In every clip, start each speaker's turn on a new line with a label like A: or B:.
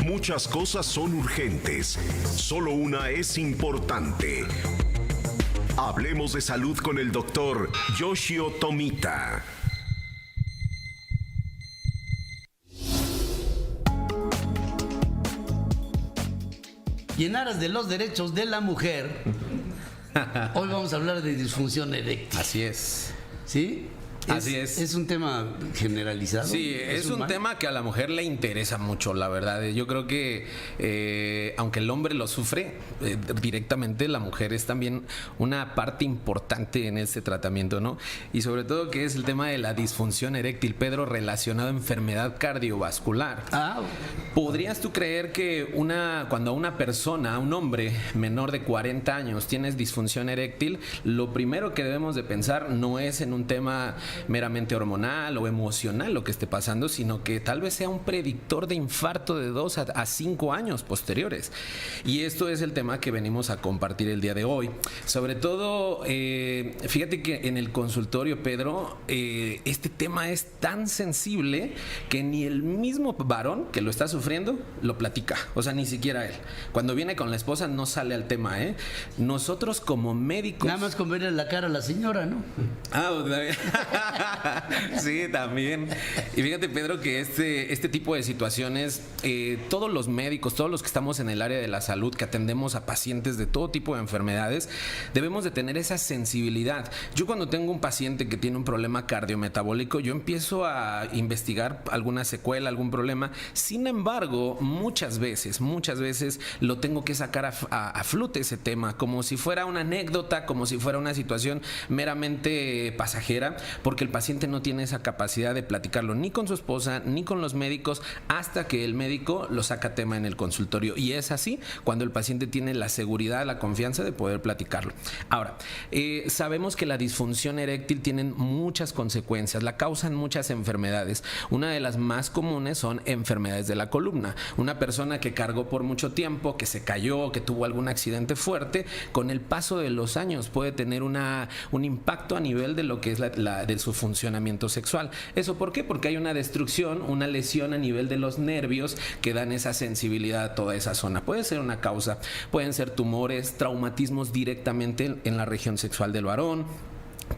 A: Muchas cosas son urgentes, solo una es importante. Hablemos de salud con el doctor Yoshio Tomita.
B: Y en aras de los derechos de la mujer, hoy vamos a hablar de disfunción eréctil.
C: Así es.
B: ¿Sí?
C: Así es.
B: Es un tema generalizado.
C: Sí, es un tema que a la mujer le interesa mucho, la verdad. Yo creo que aunque el hombre lo sufre directamente, la mujer es también una parte importante en este tratamiento, ¿no? Y sobre todo que es el tema de la disfunción eréctil, Pedro, relacionado a enfermedad cardiovascular. ¿Podrías tú creer que cuando a una persona, a un hombre menor de 40 años tienes disfunción eréctil, lo primero que debemos de pensar no es en un tema meramente hormonal o emocional lo que esté pasando, sino que tal vez sea un predictor de infarto de 2 a 5 años posteriores? Y esto es el tema que venimos a compartir el día de hoy. Sobre todo, fíjate que en el consultorio, Pedro, este tema es tan sensible que ni el mismo varón que lo está sufriendo lo platica, o sea, ni siquiera él. Cuando viene con la esposa no sale al tema, ¿eh? Nosotros como médicos...
B: Nada más con verle la cara a la señora, ¿no?
C: Sí, también. Y fíjate, Pedro, que este tipo de situaciones, todos los médicos, todos los que estamos en el área de la salud, que atendemos a pacientes de todo tipo de enfermedades, debemos de tener esa sensibilidad. Yo cuando tengo un paciente que tiene un problema cardiometabólico, yo empiezo a investigar alguna secuela, algún problema. Sin embargo, muchas veces lo tengo que sacar a flote ese tema, como si fuera una anécdota, como si fuera una situación meramente pasajera, porque el paciente no tiene esa capacidad de platicarlo ni con su esposa ni con los médicos hasta que el médico lo saca a tema en el consultorio, y es así cuando el paciente tiene la seguridad, la confianza de poder platicarlo. Ahora, sabemos que la disfunción eréctil tiene muchas consecuencias, la causan muchas enfermedades. Una de las más comunes son enfermedades de la columna. Una persona que cargó por mucho tiempo, que se cayó, que tuvo algún accidente fuerte, con el paso de los años puede tener un impacto a nivel de lo que es de su funcionamiento sexual. ¿Eso por qué? Porque hay una destrucción, una lesión a nivel de los nervios que dan esa sensibilidad a toda esa zona. Puede ser una causa, pueden ser tumores, traumatismos directamente en la región sexual del varón.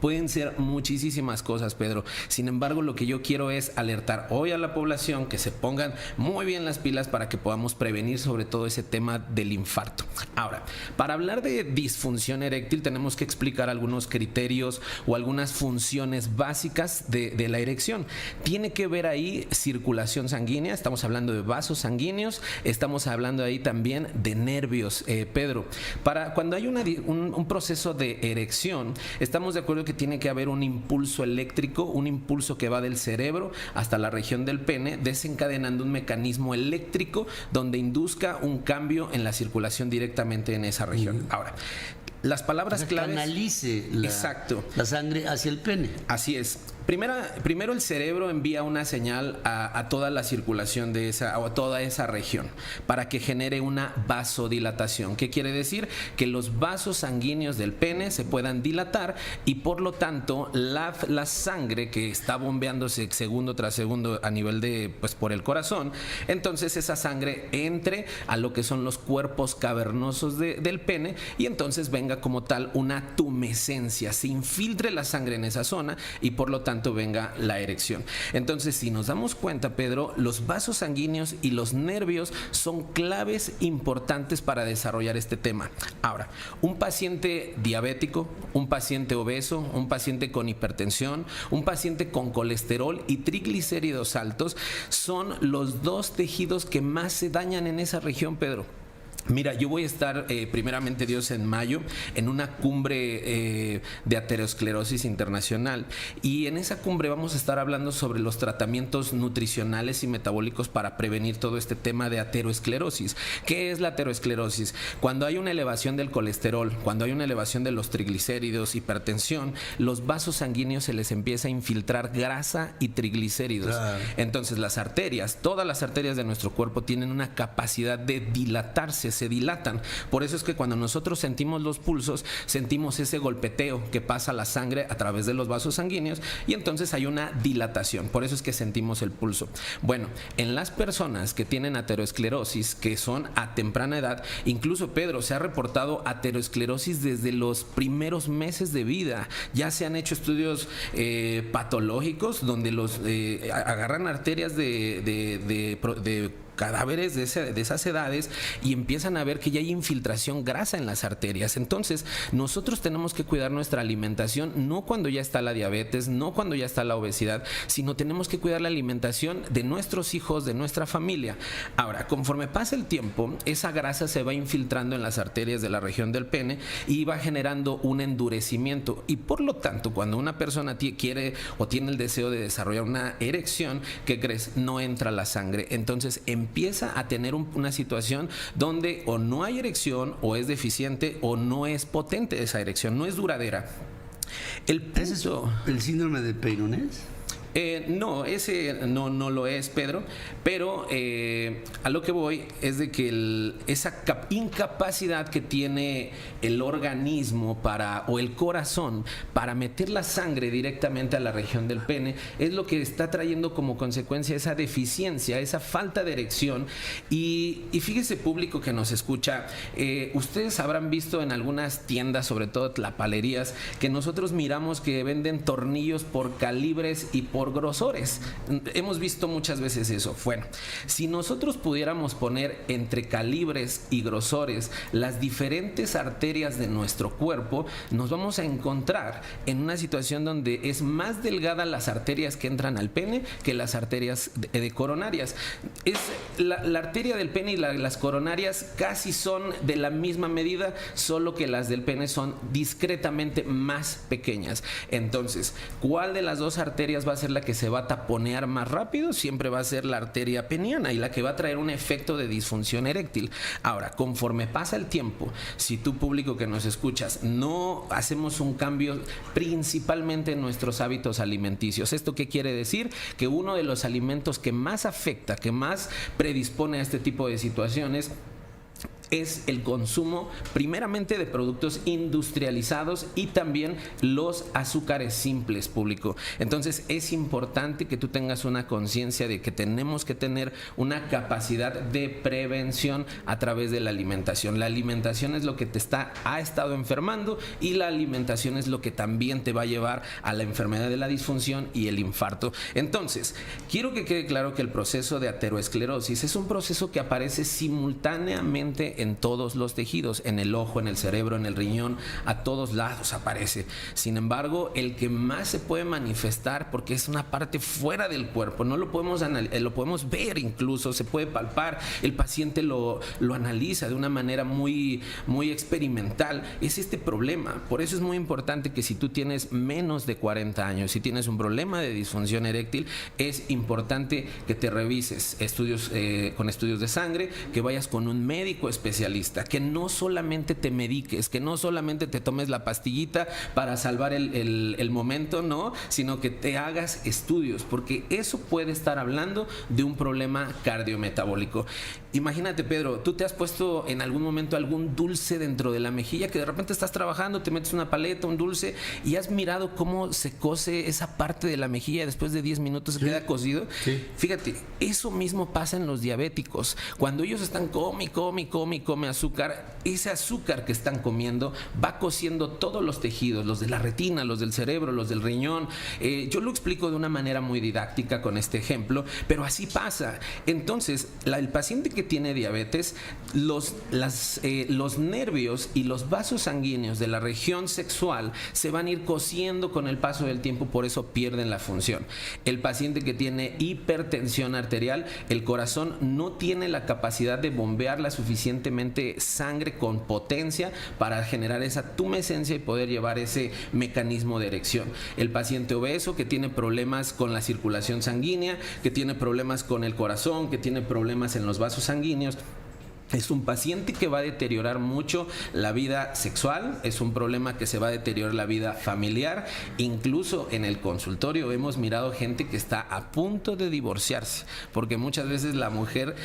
C: Pueden ser muchísimas cosas, Pedro. Sin embargo, lo que yo quiero es alertar hoy a la población que se pongan muy bien las pilas para que podamos prevenir sobre todo ese tema del infarto. Ahora, para hablar de disfunción eréctil tenemos que explicar algunos criterios o algunas funciones básicas de la erección. Tiene que ver ahí circulación sanguínea, estamos hablando de vasos sanguíneos, estamos hablando ahí también de nervios, Pedro. Cuando hay un proceso de erección, estamos de acuerdo que tiene que haber un impulso eléctrico, un impulso que va del cerebro hasta la región del pene, desencadenando un mecanismo eléctrico donde induzca un cambio en la circulación directamente en esa región. Ahora, las palabras claves...
B: Canalice la sangre hacia el pene.
C: Así es. Primero el cerebro envía una señal a toda la circulación de a toda esa región para que genere una vasodilatación. ¿Qué quiere decir? Que los vasos sanguíneos del pene se puedan dilatar y por lo tanto la sangre que está bombeándose segundo tras segundo a nivel por el corazón, entonces esa sangre entre a lo que son los cuerpos cavernosos del pene y entonces venga como tal una tumescencia, se infiltre la sangre en esa zona y por lo tanto venga la erección. Entonces, si nos damos cuenta, Pedro, los vasos sanguíneos y los nervios son claves importantes para desarrollar este tema. Ahora, un paciente diabético, un paciente obeso, un paciente con hipertensión, un paciente con colesterol y triglicéridos altos son los dos tejidos que más se dañan en esa región, Pedro. Mira, yo voy a estar primeramente Dios en mayo en una cumbre de aterosclerosis internacional, y en esa cumbre vamos a estar hablando sobre los tratamientos nutricionales y metabólicos para prevenir todo este tema de aterosclerosis. ¿Qué es la aterosclerosis? Cuando hay una elevación del colesterol, cuando hay una elevación de los triglicéridos, hipertensión, los vasos sanguíneos se les empieza a infiltrar grasa y triglicéridos. Claro. Entonces las arterias, todas las arterias de nuestro cuerpo tienen una capacidad de dilatarse, se dilatan. Por eso es que cuando nosotros sentimos los pulsos, sentimos ese golpeteo que pasa la sangre a través de los vasos sanguíneos y entonces hay una dilatación. Por eso es que sentimos el pulso. Bueno, en las personas que tienen aterosclerosis, que son a temprana edad, incluso Pedro, se ha reportado aterosclerosis desde los primeros meses de vida. Ya se han hecho estudios patológicos donde los agarran arterias de cadáveres de esas edades y empiezan a ver que ya hay infiltración grasa en las arterias. Entonces, nosotros tenemos que cuidar nuestra alimentación, no cuando ya está la diabetes, no cuando ya está la obesidad, sino tenemos que cuidar la alimentación de nuestros hijos, de nuestra familia. Ahora, conforme pasa el tiempo, esa grasa se va infiltrando en las arterias de la región del pene y va generando un endurecimiento. Y por lo tanto, cuando una persona quiere o tiene el deseo de desarrollar una erección, ¿qué crees? No entra la sangre. Entonces, empieza a tener una situación donde o no hay erección, o es deficiente, o no es potente esa erección, no es duradera.
B: ¿Ese es el síndrome de Peyronie's?
C: No, ese no lo es, Pedro, pero a lo que voy es de que esa incapacidad que tiene el organismo o el corazón para meter la sangre directamente a la región del pene es lo que está trayendo como consecuencia esa deficiencia, esa falta de erección. Y fíjese, público que nos escucha, ustedes habrán visto en algunas tiendas, sobre todo tlapalerías, que nosotros miramos que venden tornillos por calibres y por grosores. Hemos visto muchas veces eso. Bueno, si nosotros pudiéramos poner entre calibres y grosores las diferentes arterias de nuestro cuerpo, nos vamos a encontrar en una situación donde es más delgada las arterias que entran al pene que las arterias coronarias. La arteria del pene y las coronarias casi son de la misma medida, solo que las del pene son discretamente más pequeñas. Entonces, ¿cuál de las dos arterias va a ser la que se va a taponear más rápido? Siempre va a ser la arteria peniana y la que va a traer un efecto de disfunción eréctil. Ahora, conforme pasa el tiempo, si tú, público que nos escuchas, no hacemos un cambio principalmente en nuestros hábitos alimenticios. ¿Esto qué quiere decir? Que uno de los alimentos que más afecta, que más predispone a este tipo de situaciones, es el consumo primeramente de productos industrializados y también los azúcares simples, público. Entonces es importante que tú tengas una conciencia de que tenemos que tener una capacidad de prevención a través de la alimentación. La alimentación es lo que ha estado enfermando y la alimentación es lo que también te va a llevar a la enfermedad de la disfunción y el infarto. Entonces, quiero que quede claro que el proceso de aterosclerosis es un proceso que aparece simultáneamente en todos los tejidos, en el ojo, en el cerebro, en el riñón, a todos lados aparece. Sin embargo, el que más se puede manifestar, porque es una parte fuera del cuerpo, no lo podemos lo podemos ver, incluso se puede palpar, el paciente lo analiza de una manera muy, muy experimental, es este problema. Por eso es muy importante que si tú tienes menos de 40 años, si tienes un problema de disfunción eréctil, es importante que te revises con estudios de sangre, que vayas con un médico especialista, que no solamente te mediques, que no solamente te tomes la pastillita para salvar el momento, no, sino que te hagas estudios, porque eso puede estar hablando de un problema cardiometabólico. Imagínate, Pedro, tú te has puesto en algún momento algún dulce dentro de la mejilla, que de repente estás trabajando, te metes una paleta, un dulce, y has mirado cómo se cose esa parte de la mejilla y después de 10 minutos se queda cocido. Sí. Fíjate, eso mismo pasa en los diabéticos. Cuando ellos están come azúcar, ese azúcar que están comiendo va cociendo todos los tejidos, los de la retina, los del cerebro, los del riñón. Yo lo explico de una manera muy didáctica con este ejemplo, pero así pasa. Entonces, el paciente que tiene diabetes, los nervios y los vasos sanguíneos de la región sexual se van a ir cociendo con el paso del tiempo, por eso pierden la función. El paciente que tiene hipertensión arterial, el corazón no tiene la capacidad de bombear la suficientemente sangre con potencia para generar esa tumescencia y poder llevar ese mecanismo de erección. El paciente obeso que tiene problemas con la circulación sanguínea, que tiene problemas con el corazón, que tiene problemas en los vasos sanguíneos, es un paciente que va a deteriorar mucho la vida sexual, es un problema que se va a deteriorar la vida familiar. Incluso en el consultorio hemos mirado gente que está a punto de divorciarse, porque muchas veces la mujer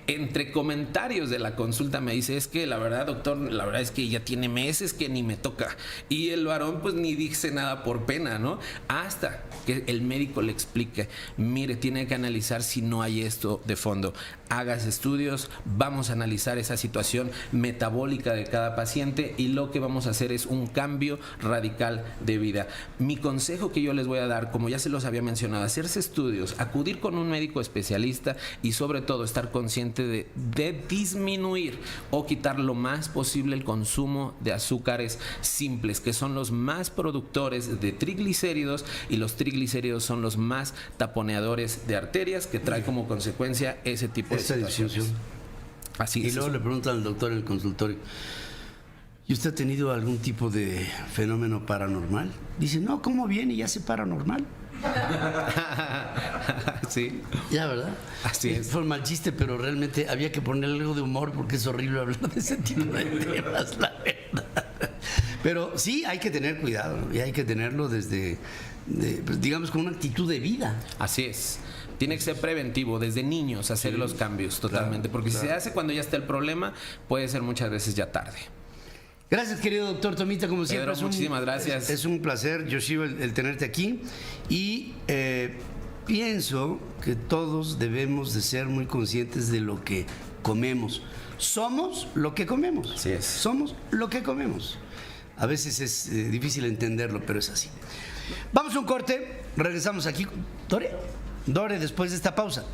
C: entre comentarios de la consulta me dice, es que la verdad, doctor, la verdad es que ya tiene meses que ni me toca. Y el varón pues ni dice nada por pena, ¿no? Hasta que el médico le explique, mire, tiene que analizar si no hay esto de fondo. Hagas estudios, vamos a analizar esa situación metabólica de cada paciente y lo que vamos a hacer es un cambio radical de vida. Mi consejo que yo les voy a dar, como ya se los había mencionado, hacerse estudios, acudir con un médico especialista y sobre todo estar consciente de disminuir o quitar lo más posible el consumo de azúcares simples, que son los más productores de triglicéridos, y los triglicéridos son los más taponeadores de arterias, que trae como consecuencia ese tipo de situaciones. Así es.
B: Y luego le preguntan al doctor en el consultorio, ¿y usted ha tenido algún tipo de fenómeno paranormal? Dice, no, ¿cómo viene y hace paranormal?
C: Sí.
B: Ya, ¿verdad?
C: Así es.
B: Fue un mal chiste, pero realmente había que ponerle algo de humor porque es horrible hablar de ese tipo de temas, la verdad. Pero sí, hay que tener cuidado, y hay que tenerlo desde, pues, digamos, con una actitud de vida.
C: Así es. Tiene que ser preventivo, desde niños hacer los cambios totalmente, porque si se hace cuando ya está el problema, puede ser muchas veces ya tarde.
B: Gracias, querido doctor Tomita, como siempre.
C: Pedro, muchísimas gracias.
B: Es un placer, Yoshio, el tenerte aquí. Y pienso que todos debemos de ser muy conscientes de lo que comemos. Somos lo que comemos.
C: Así es.
B: Somos lo que comemos. A veces es difícil entenderlo, pero es así. Vamos a un corte, regresamos aquí. Dore, después de esta pausa.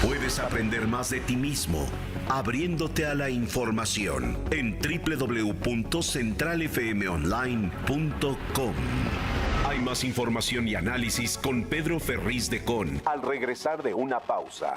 A: Puedes aprender más de ti mismo abriéndote a la información en www.centralfmonline.com. Hay más información y análisis con Pedro Ferriz de Con al regresar de una pausa.